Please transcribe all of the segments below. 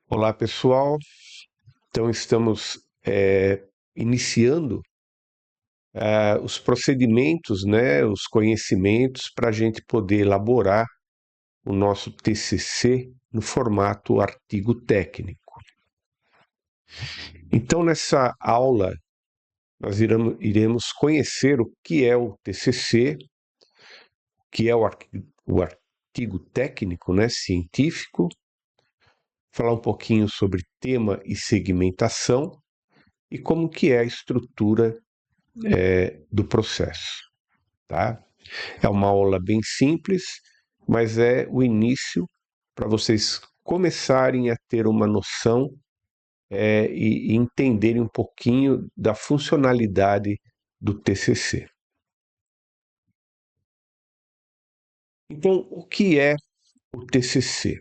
Olá, pessoal. Então, estamos iniciando os procedimentos, né, os conhecimentos para a gente poder elaborar o nosso TCC no formato artigo técnico. Então, nessa aula, nós iremos conhecer o que é o TCC, o que é o artigo técnico, né, científico, falar um pouquinho sobre tema e segmentação e como que é a estrutura do processo, tá? É uma aula bem simples, mas é o início para vocês começarem a ter uma noção e entenderem um pouquinho da funcionalidade do TCC. Então, o que é o TCC?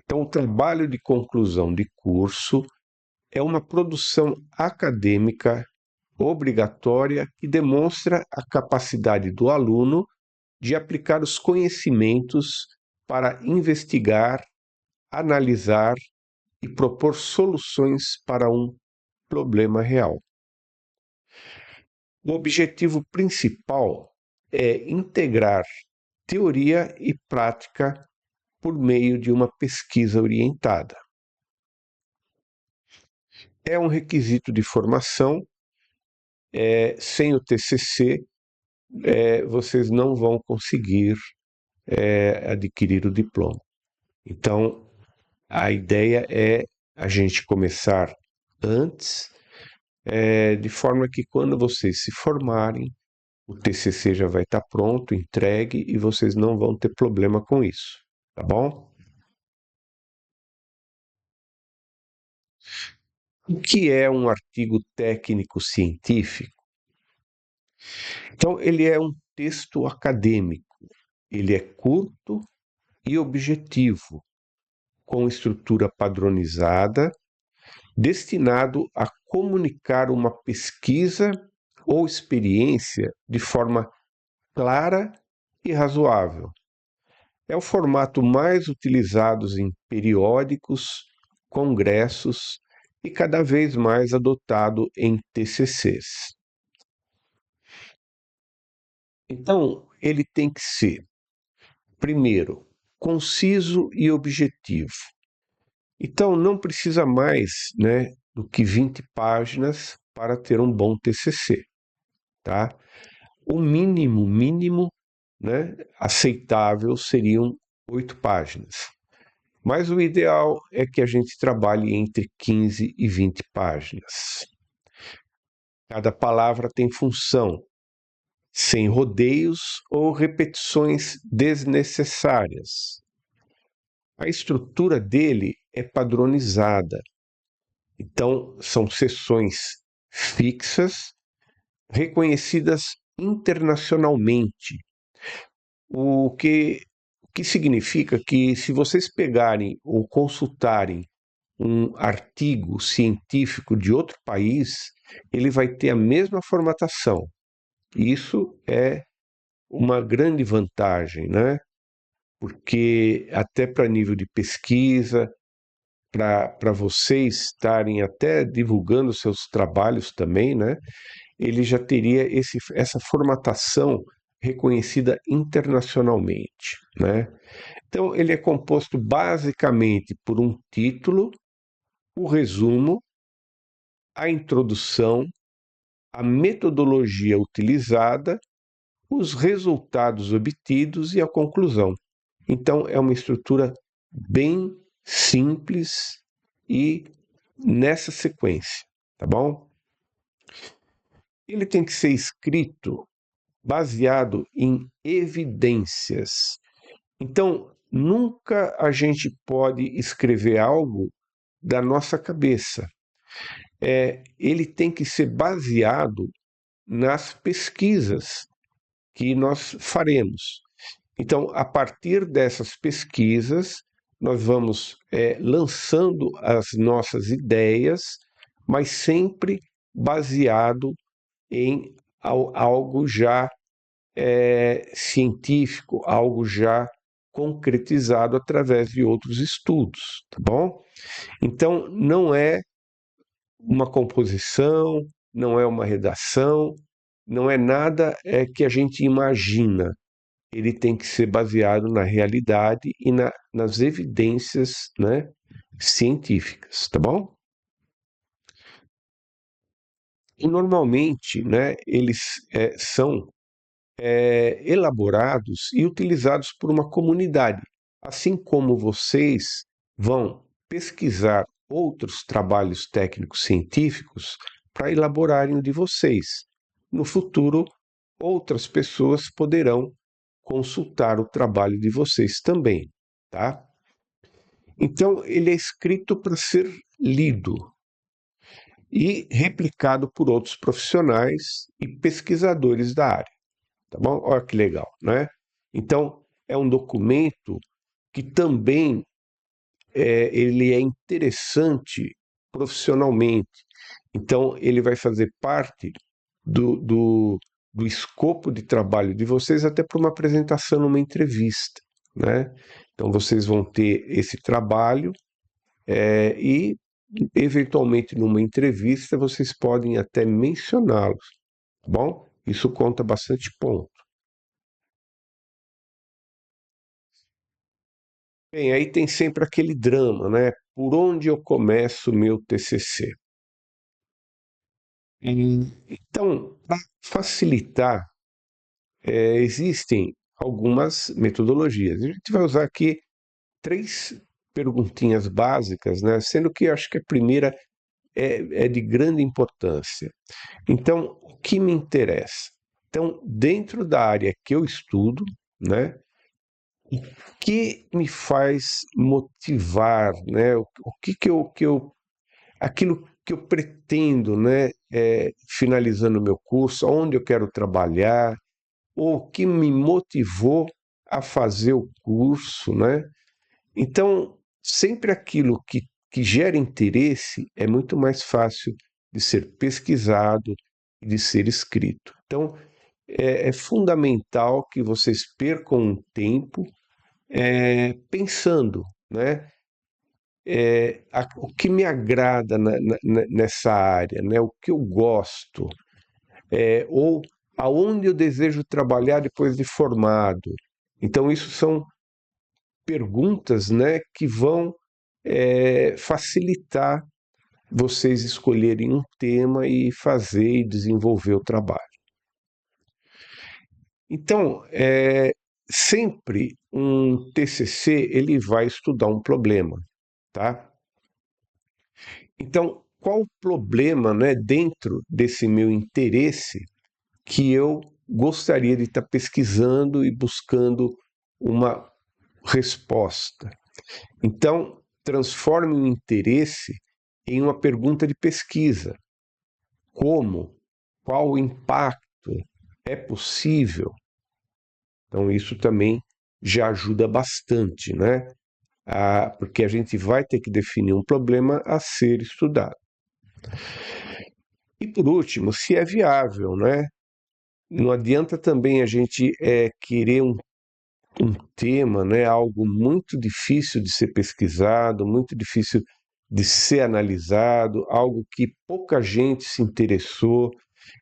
Então, o trabalho de conclusão de curso é uma produção acadêmica obrigatória que demonstra a capacidade do aluno de aplicar os conhecimentos para investigar, analisar e propor soluções para um problema real. O objetivo principal é integrar teoria e prática por meio de uma pesquisa orientada. É um requisito de formação. Sem o TCC, vocês não vão conseguir adquirir o diploma. Então, a ideia é a gente começar antes, de forma que quando vocês se formarem, o TCC já vai estar pronto, entregue, e vocês não vão ter problema com isso, tá bom? O que é um artigo técnico científico? Então, ele é um texto acadêmico, ele é curto e objetivo, com estrutura padronizada, destinado a comunicar uma pesquisa ou experiência de forma clara e razoável. É o formato mais utilizado em periódicos, congressos e cada vez mais adotado em TCCs. Então, ele tem que ser, primeiro, conciso e objetivo. Então, não precisa mais, né, do que 20 páginas para ter um bom TCC, tá? O mínimo, né, aceitável seriam 8 páginas. Mas o ideal é que a gente trabalhe entre 15 e 20 páginas. Cada palavra tem função, sem rodeios ou repetições desnecessárias. A estrutura dele é padronizada. Então, são seções fixas, reconhecidas internacionalmente. O que significa que, se vocês pegarem ou consultarem um artigo científico de outro país, ele vai ter a mesma formatação. Isso é uma grande vantagem, né? Porque até para nível de pesquisa, para vocês estarem até divulgando seus trabalhos também, né? Ele já teria essa formatação reconhecida internacionalmente, né? Então, ele é composto basicamente por um título, o resumo, a introdução, a metodologia utilizada, os resultados obtidos e a conclusão. Então, é uma estrutura bem simples e nessa sequência, tá bom? Ele tem que ser escrito baseado em evidências. Então, nunca a gente pode escrever algo da nossa cabeça. Ele tem que ser baseado nas pesquisas que nós faremos. Então, a partir dessas pesquisas, nós vamos lançando as nossas ideias, mas sempre baseado em algo já científico, algo já concretizado através de outros estudos, tá bom? Então, não é uma composição, não é uma redação, não é nada que a gente imagina. Ele tem que ser baseado na realidade e nas evidências, né, científicas, tá bom? E normalmente, né, eles são elaborados e utilizados por uma comunidade, assim como vocês vão pesquisar outros trabalhos técnicos científicos para elaborarem o de vocês. No futuro, outras pessoas poderão consultar o trabalho de vocês também, tá? Então, ele é escrito para ser lido e replicado por outros profissionais e pesquisadores da área, tá bom? Olha que legal, né? Então, é um documento que também ele é interessante profissionalmente. Então, ele vai fazer parte do, do, do escopo de trabalho de vocês até para uma apresentação numa entrevista, né? Então, vocês vão ter esse trabalho e, eventualmente, numa entrevista, vocês podem até mencioná-los, tá bom? Isso conta bastante ponto. Bem, aí tem sempre aquele drama, né? Por onde eu começo o meu TCC? Então, para facilitar, existem algumas metodologias. A gente vai usar aqui três perguntinhas básicas, né? Sendo que eu acho que a primeira é de grande importância. Então, o que me interessa? Então, dentro da área que eu estudo, né? O que me faz motivar, né? O que eu aquilo que eu pretendo, né, finalizando o meu curso, onde eu quero trabalhar, ou o que me motivou a fazer o curso, né? Então, sempre aquilo que gera interesse é muito mais fácil de ser pesquisado e de ser escrito. Então, é fundamental que vocês percam um tempo pensando, né? O que me agrada nessa área, né? O que eu gosto, ou aonde eu desejo trabalhar depois de formado. Então, isso são perguntas, né, que vão facilitar vocês escolherem um tema e fazer e desenvolver o trabalho. Então, sempre um TCC ele vai estudar um problema, tá? Então, qual o problema, né, dentro desse meu interesse que eu gostaria de estar pesquisando e buscando uma resposta? Então, transforme o interesse em uma pergunta de pesquisa. Como? Qual o impacto? É possível? Então, isso também já ajuda bastante, né? Porque a gente vai ter que definir um problema a ser estudado. E por último, se é viável, né? Não adianta também a gente querer um tema, né? Algo muito difícil de ser pesquisado, muito difícil de ser analisado, algo que pouca gente se interessou.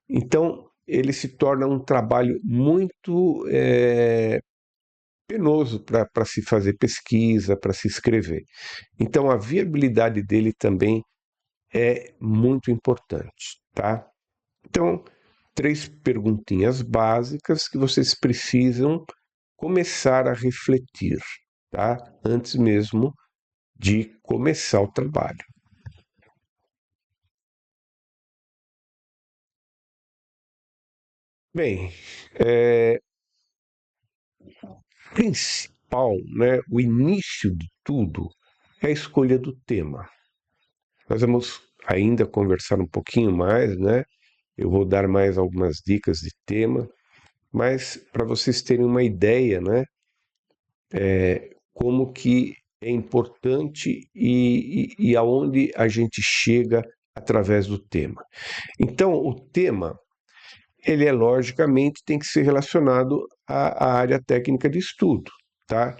Então, ele se torna um trabalho muito penoso para se fazer pesquisa, para se escrever. Então, a viabilidade dele também é muito importante, tá? Então, três perguntinhas básicas que vocês precisam começar a refletir, tá? Antes mesmo de começar o trabalho. Bem, principal, né, o início de tudo é a escolha do tema. Nós vamos ainda conversar um pouquinho mais, né? Eu vou dar mais algumas dicas de tema, mas para vocês terem uma ideia, né, como que é importante e aonde a gente chega através do tema. Então, o tema, ele logicamente tem que ser relacionado à área técnica de estudo, tá?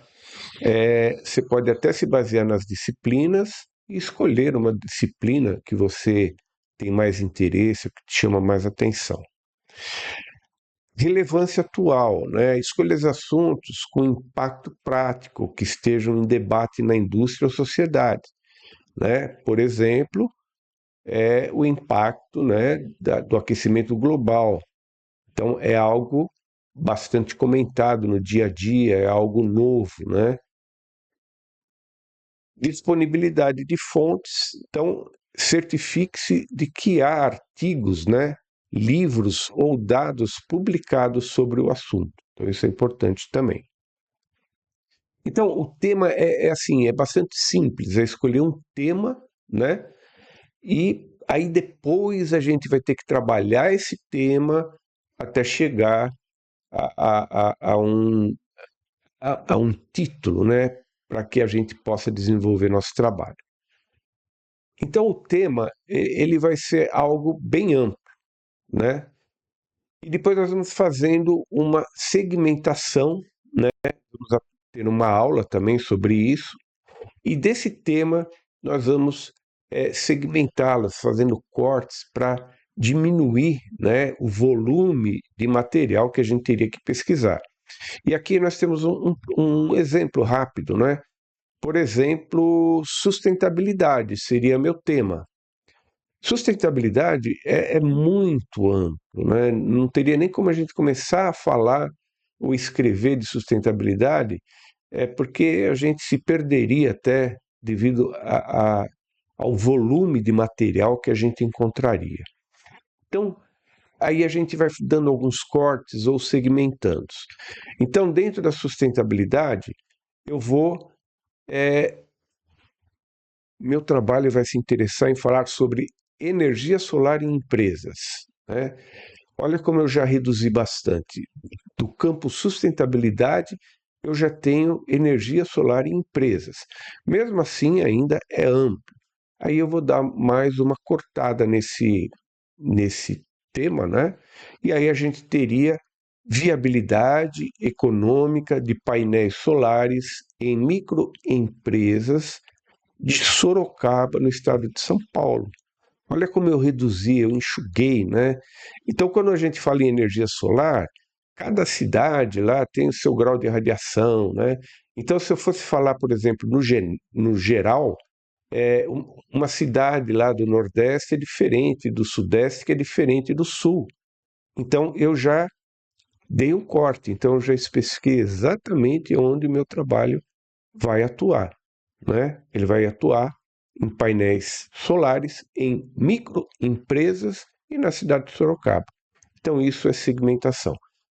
Você pode até se basear nas disciplinas e escolher uma disciplina que você tem mais interesse, que te chama mais atenção. Relevância atual, né? Escolha os assuntos com impacto prático que estejam em debate na indústria ou sociedade, né? Por exemplo, o impacto, né, do aquecimento global. Então, é algo bastante comentado no dia a dia, é algo novo, né? Disponibilidade de fontes, então certifique-se de que há artigos, né, livros ou dados publicados sobre o assunto. Então, isso é importante também. Então, o tema é assim, é bastante simples, é escolher um tema, né? E aí depois a gente vai ter que trabalhar esse tema até chegar a um título, né? Para que a gente possa desenvolver nosso trabalho. Então, o tema ele vai ser algo bem amplo, né? E depois nós vamos fazendo uma segmentação, né? Vamos ter uma aula também sobre isso. E desse tema nós vamos segmentá-las, fazendo cortes para diminuir, né, o volume de material que a gente teria que pesquisar. E aqui nós temos um exemplo rápido, né? Por exemplo, sustentabilidade seria meu tema. Sustentabilidade é muito amplo, né? Não teria nem como a gente começar a falar ou escrever de sustentabilidade, porque a gente se perderia até devido ao volume de material que a gente encontraria. Então, aí a gente vai dando alguns cortes ou segmentando. Então, dentro da sustentabilidade, eu vou meu trabalho vai se interessar em falar sobre energia solar em empresas, né? Olha como eu já reduzi bastante. Do campo sustentabilidade, eu já tenho energia solar em empresas. Mesmo assim, ainda é amplo. Aí eu vou dar mais uma cortada nesse tema, né? E aí a gente teria viabilidade econômica de painéis solares em microempresas de Sorocaba, no estado de São Paulo. Olha como eu reduzi, eu enxuguei, né? Então, quando a gente fala em energia solar, cada cidade lá tem o seu grau de radiação, né? Então, se eu fosse falar, por exemplo, no geral, uma cidade lá do Nordeste é diferente do Sudeste, que é diferente do Sul. Então, eu já dei um corte, então eu já especifiquei exatamente onde o meu trabalho vai atuar, né? Ele vai atuar em painéis solares, em microempresas e na cidade de Sorocaba. Então, isso é segmentação.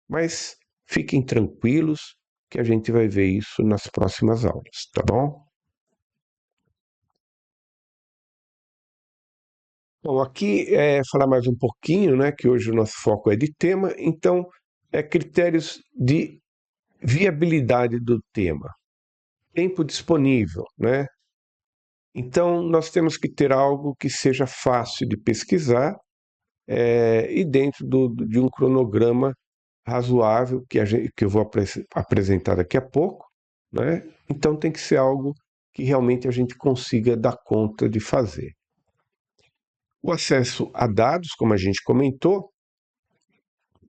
Mas fiquem tranquilos que a gente vai ver isso nas próximas aulas, tá bom? Bom, aqui falar mais um pouquinho, né? Que hoje o nosso foco é de tema, então, critérios de viabilidade do tema. Tempo disponível, né? Então, nós temos que ter algo que seja fácil de pesquisar e dentro de um cronograma razoável que eu vou apresentar daqui a pouco, né? Então, tem que ser algo que realmente a gente consiga dar conta de fazer. O acesso a dados, como a gente comentou,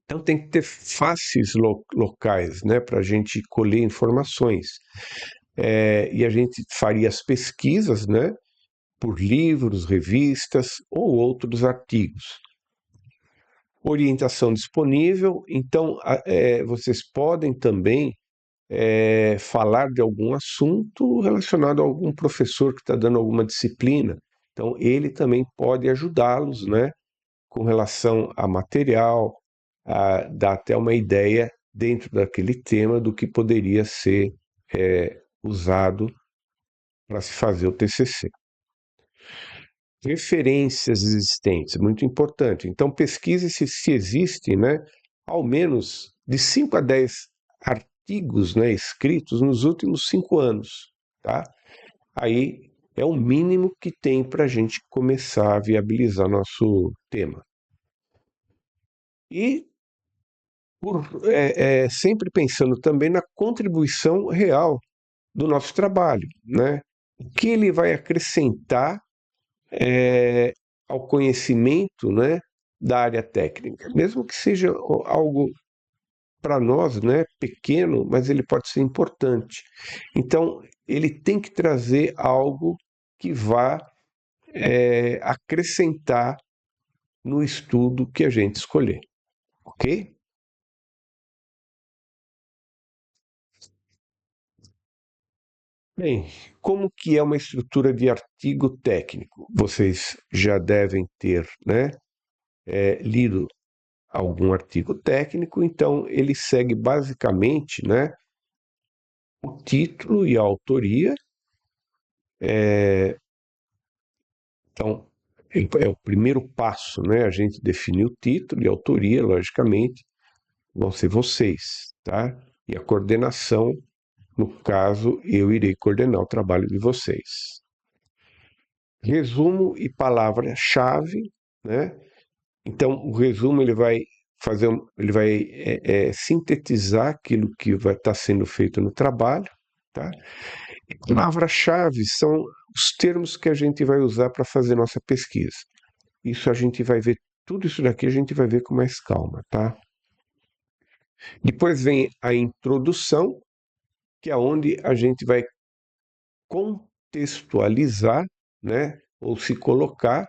então tem que ter faces locais, né, para a gente colher informações. E a gente faria as pesquisas, né, por livros, revistas ou outros artigos. Orientação disponível, então vocês podem também falar de algum assunto relacionado a algum professor que está dando alguma disciplina. Então, ele também pode ajudá-los, né, com relação a material, a dar até uma ideia dentro daquele tema do que poderia ser usado para se fazer o TCC. Referências existentes, muito importante. Então, pesquise se existem, né, ao menos de 5 a 10 artigos, né, escritos nos últimos 5 anos. Tá? Aí é o mínimo que tem para a gente começar a viabilizar nosso tema. E sempre pensando também na contribuição real do nosso trabalho, né? O que ele vai acrescentar ao conhecimento, né, da área técnica, mesmo que seja algo para nós, né, pequeno, mas ele pode ser importante. Então, ele tem que trazer algo que vá acrescentar no estudo que a gente escolher, ok? Bem, como que é uma estrutura de artigo técnico? Vocês já devem ter, né, lido algum artigo técnico, então ele segue basicamente, né, o título e a autoria. Então, é o primeiro passo, né? A gente definir o título e a autoria, logicamente, vão ser vocês, tá? E a coordenação, no caso, eu irei coordenar o trabalho de vocês. Resumo e palavra-chave, né? Então, o resumo ele vai fazer, ele vai sintetizar aquilo que vai estar sendo feito no trabalho, tá? E palavra-chave são os termos que a gente vai usar para fazer nossa pesquisa. Isso a gente vai ver, tudo isso daqui a gente vai ver com mais calma, tá? Depois vem a introdução, que é onde a gente vai contextualizar, né? Ou se colocar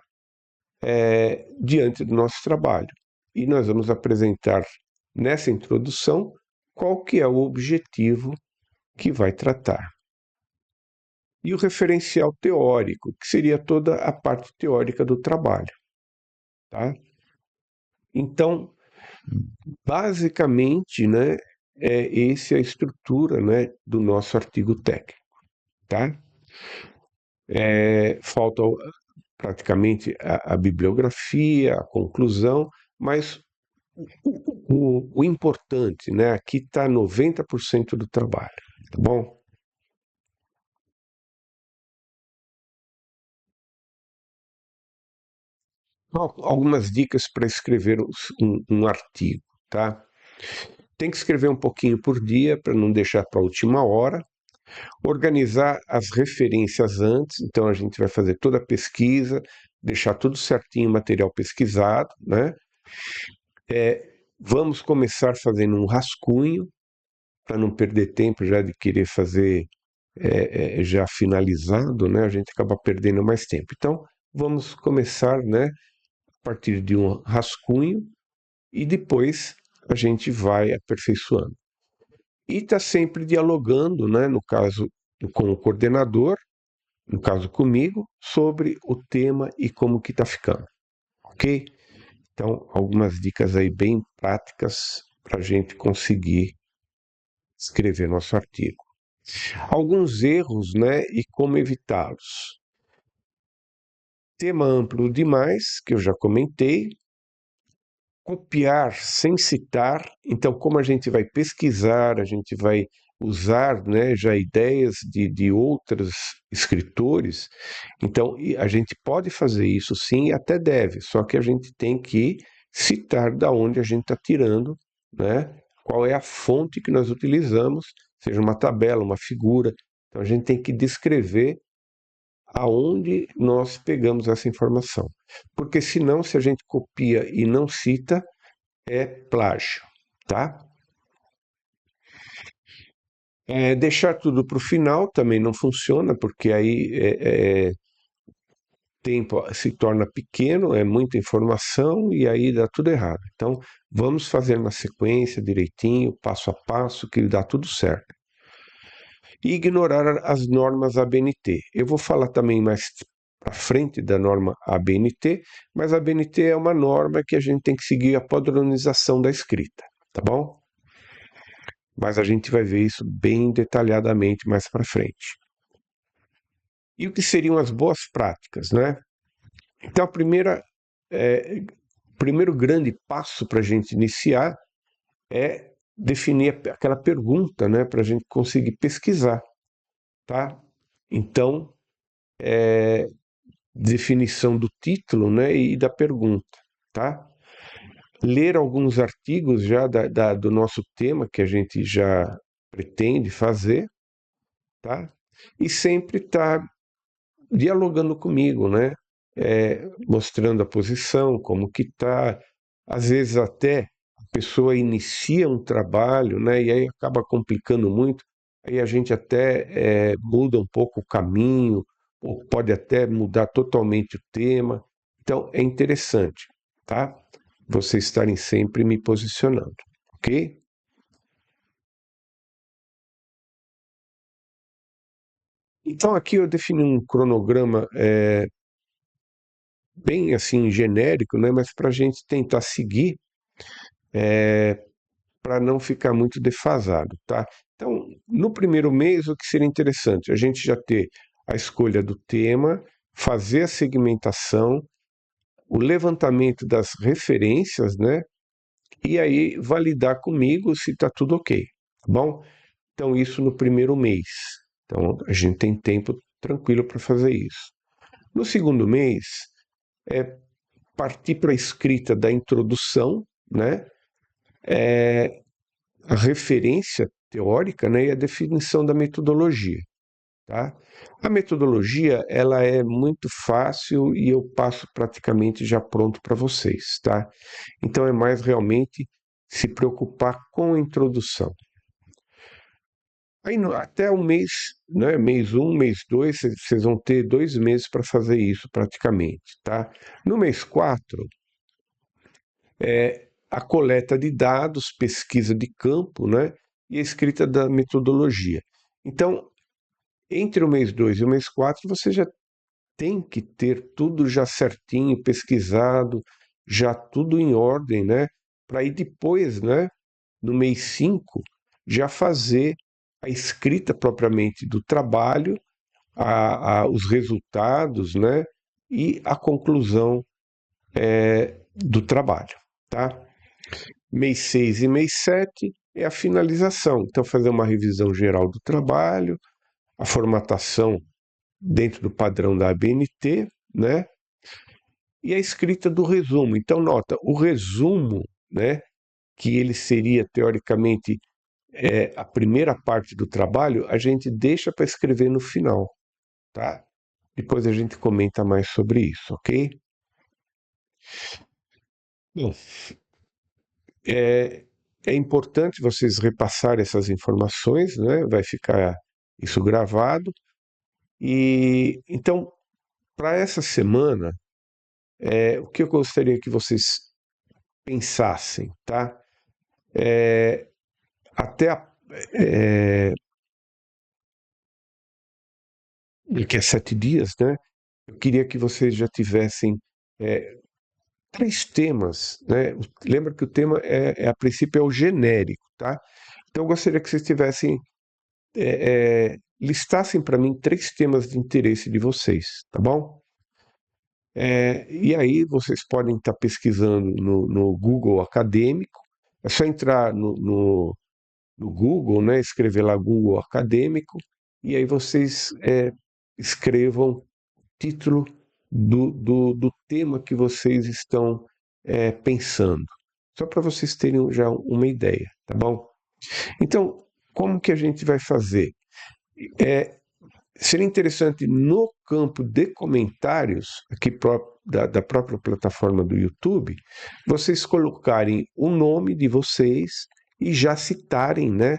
diante do nosso trabalho. E nós vamos apresentar nessa introdução qual que é o objetivo que vai tratar. E o referencial teórico, que seria toda a parte teórica do trabalho. Tá? Então, basicamente, né, essa é a estrutura, né, do nosso artigo técnico. Tá? Falta praticamente a bibliografia, a conclusão, mas o importante, né, aqui está 90% do trabalho, tá bom? Algumas dicas para escrever um artigo, tá? Tem que escrever um pouquinho por dia para não deixar para a última hora. Organizar as referências antes, então a gente vai fazer toda a pesquisa, deixar tudo certinho, material pesquisado, né? Vamos começar fazendo um rascunho para não perder tempo já de querer fazer já finalizado, né? A gente acaba perdendo mais tempo. Então vamos começar, né? A partir de um rascunho e depois a gente vai aperfeiçoando. E está sempre dialogando, né, no caso com o coordenador, no caso comigo, sobre o tema e como que está ficando, ok? Então, algumas dicas aí bem práticas para a gente conseguir escrever nosso artigo. Alguns erros, né, e como evitá-los. Tema amplo demais, que eu já comentei, copiar sem citar. Então, como a gente vai pesquisar, a gente vai usar, né, já ideias de outros escritores, então a gente pode fazer isso sim, e até deve, só que a gente tem que citar da onde a gente está tirando, né, qual é a fonte que nós utilizamos, seja uma tabela, uma figura. Então a gente tem que descrever aonde nós pegamos essa informação. Porque senão, se a gente copia e não cita, é plágio, tá? Deixar tudo para o final também não funciona, porque aí tempo se torna pequeno, é muita informação e aí dá tudo errado. Então, vamos fazer na sequência, direitinho, passo a passo, que dá tudo certo. E ignorar as normas ABNT. Eu vou falar também mais para frente da norma ABNT, mas a ABNT é uma norma que a gente tem que seguir a padronização da escrita, tá bom? Mas a gente vai ver isso bem detalhadamente mais para frente. E o que seriam as boas práticas, né? Então, o primeiro grande passo para a gente iniciar é definir aquela pergunta, né, para a gente conseguir pesquisar, tá? Então, definição do título, né, e da pergunta, tá? Ler alguns artigos já do nosso tema que a gente já pretende fazer, tá? E sempre está dialogando comigo, né? Mostrando a posição, como que tá. Às vezes até a pessoa inicia um trabalho, né? E aí acaba complicando muito. Aí a gente até muda um pouco o caminho, ou pode até mudar totalmente o tema. Então é interessante, tá? Vocês estarem sempre me posicionando, ok? Então aqui eu defini um cronograma bem assim genérico, né? Mas para a gente tentar seguir para não ficar muito defasado, tá? Então, no primeiro mês, o que seria interessante? A gente já ter a escolha do tema, fazer a segmentação, o levantamento das referências, né? E aí validar comigo se está tudo ok, tá bom? Então, isso no primeiro mês. Então, a gente tem tempo tranquilo para fazer isso. No segundo mês, é partir para a escrita da introdução, né? A referência teórica, né, e a definição da metodologia, tá? A metodologia, ela é muito fácil e eu passo praticamente já pronto para vocês, tá? Então é mais realmente se preocupar com a introdução. Aí até o mês, né, mês um, mês 2, vocês vão ter 2 meses para fazer isso praticamente, tá? No mês 4 a coleta de dados, pesquisa de campo, né, e a escrita da metodologia. Então, entre o mês 2 e o mês 4, você já tem que ter tudo já certinho, pesquisado, já tudo em ordem, né? Para ir depois, né, no mês 5, já fazer a escrita propriamente do trabalho, os resultados, né? E a conclusão do trabalho, tá? Mês 6 e mês 7 é a finalização. Então, fazer uma revisão geral do trabalho, a formatação dentro do padrão da ABNT, né? E a escrita do resumo. Então, nota, o resumo, né? Que ele seria, teoricamente, a primeira parte do trabalho, a gente deixa para escrever no final, tá? Depois a gente comenta mais sobre isso, ok? Bom, é, é importante vocês repassarem essas informações, né? Vai ficar isso gravado. E então, para essa semana, o que eu gostaria que vocês pensassem, tá? Até é, daqui a 7 dias, né? Eu queria que vocês já tivessem é, 3 temas, né? Lembra que o tema a princípio é o genérico, tá? Então eu gostaria que vocês tivessem listassem para mim 3 temas de interesse de vocês, tá bom? E aí vocês podem estar pesquisando no Google Acadêmico. É só entrar no Google, né? Escrever lá Google Acadêmico e aí vocês escrevam o título do tema que vocês estão pensando. Só para vocês terem já uma ideia, tá bom? Então, como que a gente vai fazer? Seria interessante no campo de comentários, aqui da própria plataforma do YouTube, vocês colocarem o nome de vocês e já citarem, né,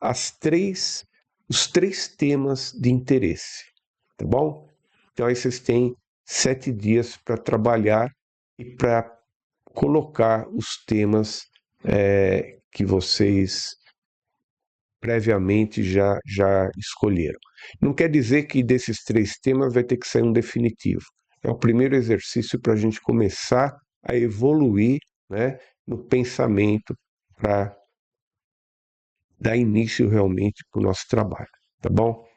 os 3 temas de interesse, tá bom? Então aí vocês têm 7 dias para trabalhar e para colocar os temas que vocês previamente já escolheram. Não quer dizer que desses 3 temas vai ter que sair um definitivo. É o primeiro exercício para a gente começar a evoluir, né, no pensamento para dar início realmente para o nosso trabalho, tá bom?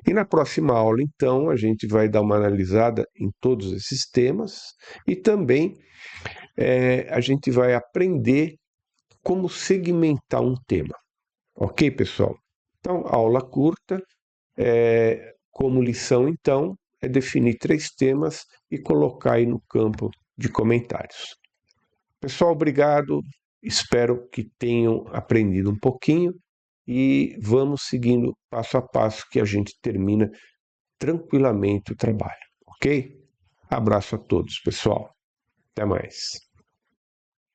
E na próxima aula, então, a gente vai dar uma analisada em todos esses temas e também a gente vai aprender como segmentar um tema. Ok, pessoal? Então, aula curta, como lição, então, é definir 3 temas e colocar aí no campo de comentários. Pessoal, obrigado. Espero que tenham aprendido um pouquinho e vamos seguindo passo a passo que a gente termina tranquilamente o trabalho, ok? Abraço a todos, pessoal. Até mais.